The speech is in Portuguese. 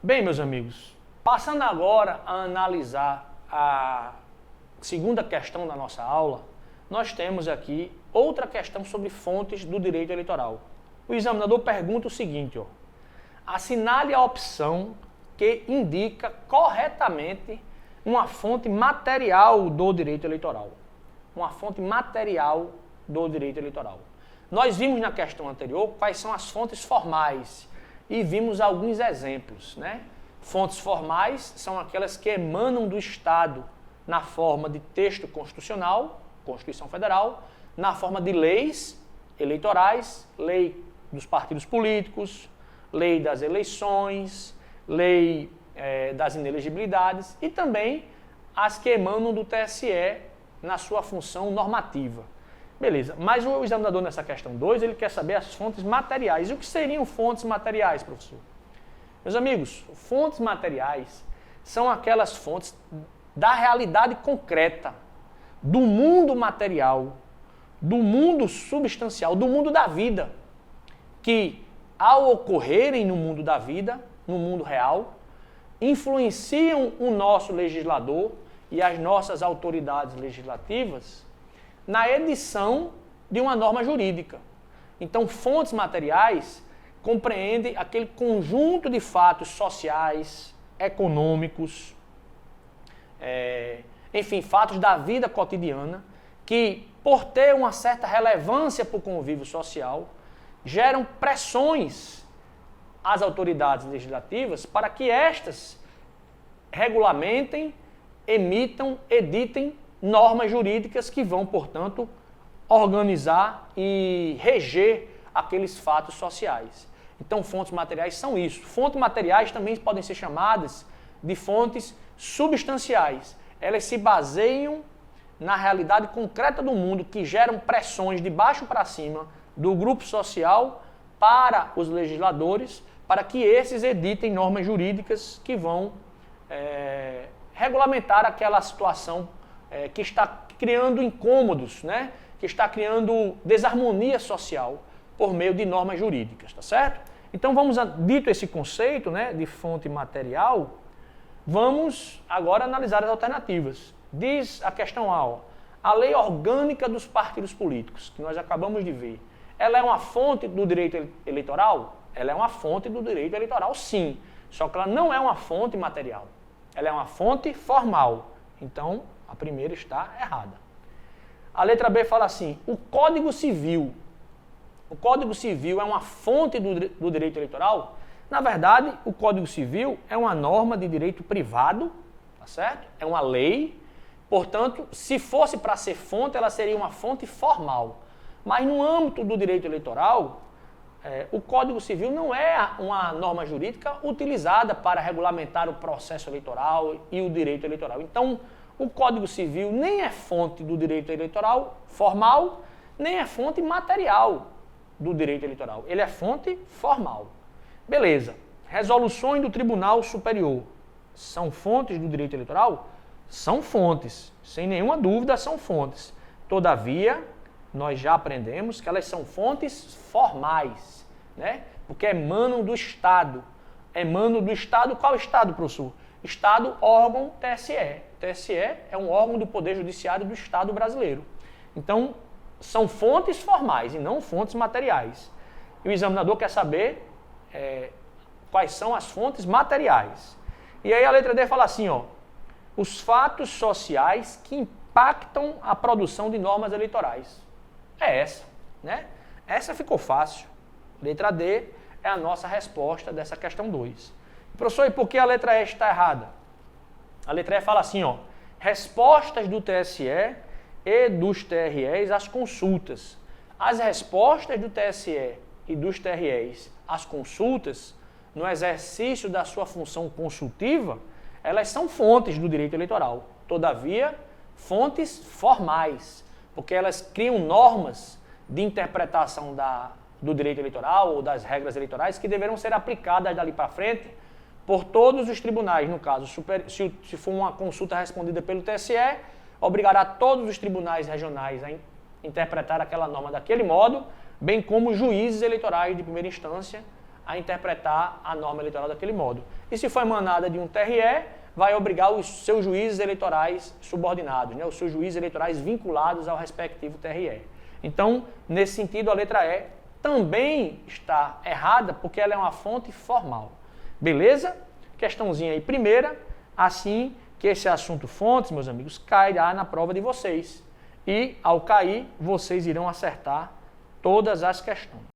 Bem, meus amigos, passando agora a analisar a segunda questão da nossa aula, nós temos aqui outra questão sobre fontes do direito eleitoral. O examinador pergunta o seguinte, ó, assinale a opção que indica corretamente uma fonte material do direito eleitoral. Uma fonte material do direito eleitoral. Nós vimos na questão anterior quais são as fontes formais e vimos alguns exemplos, né? Fontes formais são aquelas que emanam do Estado na forma de texto constitucional, Constituição Federal, na forma de leis eleitorais, lei dos partidos políticos, lei das eleições, lei das inelegibilidades e também as que emanam do TSE na sua função normativa. Beleza, mas o examinador nessa questão 2, ele quer saber as fontes materiais. E o que seriam fontes materiais, professor? Meus amigos, fontes materiais são aquelas fontes da realidade concreta, do mundo material, do mundo substancial, do mundo da vida, que ao ocorrerem no mundo da vida, no mundo real, influenciam o nosso legislador e as nossas autoridades legislativas na edição de uma norma jurídica. Então, fontes materiais compreendem aquele conjunto de fatos sociais, econômicos, enfim, fatos da vida cotidiana, que, por ter uma certa relevância para o convívio social, geram pressões às autoridades legislativas para que estas regulamentem, emitam, editem normas jurídicas que vão, portanto, organizar e reger aqueles fatos sociais. Então, fontes materiais são isso. Fontes materiais também podem ser chamadas de fontes substanciais. Elas se baseiam na realidade concreta do mundo, que geram pressões de baixo para cima do grupo social para os legisladores, para que esses editem normas jurídicas que vão regulamentar aquela situação que está criando incômodos, né? Que está criando desarmonia social por meio de normas jurídicas, tá certo? Então vamos, dito esse conceito, né, de fonte material, vamos agora analisar as alternativas. Diz a questão A, ó, a lei orgânica dos partidos políticos, que nós acabamos de ver, ela é uma fonte do direito eleitoral? Ela é uma fonte do direito eleitoral, sim, só que ela não é uma fonte material, ela é uma fonte formal. Então, a primeira está errada. A letra B fala assim, o Código Civil é uma fonte do direito eleitoral? Na verdade, o Código Civil é uma norma de direito privado, tá certo? É uma lei, portanto, se fosse para ser fonte, ela seria uma fonte formal. Mas no âmbito do direito eleitoral, o Código Civil não é uma norma jurídica utilizada para regulamentar o processo eleitoral e o direito eleitoral. Então, o Código Civil nem é fonte do direito eleitoral formal, nem é fonte material do direito eleitoral. Ele é fonte formal. Beleza. Resoluções do Tribunal Superior são fontes do direito eleitoral? São fontes. Sem nenhuma dúvida, são fontes. Todavia, nós já aprendemos que elas são fontes formais, né? Porque emanam do Estado. Emanam do Estado, qual Estado, professor? Estado, órgão, TSE. TSE é um órgão do Poder Judiciário do Estado brasileiro. Então, são fontes formais e não fontes materiais. E o examinador quer saber quais são as fontes materiais. E aí a letra D fala assim, ó, os fatos sociais que impactam a produção de normas eleitorais. É essa, né? Essa ficou fácil. Letra D é a nossa resposta dessa questão 2. Professor, e por que a letra E está errada? A letra E fala assim, ó, respostas do TSE e dos TREs às consultas. As respostas do TSE e dos TREs às consultas, no exercício da sua função consultiva, elas são fontes do direito eleitoral. Todavia, fontes formais, porque elas criam normas de interpretação do direito eleitoral ou das regras eleitorais que deverão ser aplicadas dali para frente por todos os tribunais. No caso, se for uma consulta respondida pelo TSE, obrigará todos os tribunais regionais a interpretar aquela norma daquele modo, bem como juízes eleitorais de primeira instância a interpretar a norma eleitoral daquele modo. E se for emanada de um TRE, vai obrigar os seus juízes eleitorais subordinados, né, os seus juízes eleitorais vinculados ao respectivo TRE. Então, nesse sentido, a letra E também está errada, porque ela é uma fonte formal. Beleza? Questãozinha aí primeira, assim que esse assunto fontes, meus amigos, cairá na prova de vocês. E, ao cair, vocês irão acertar todas as questões.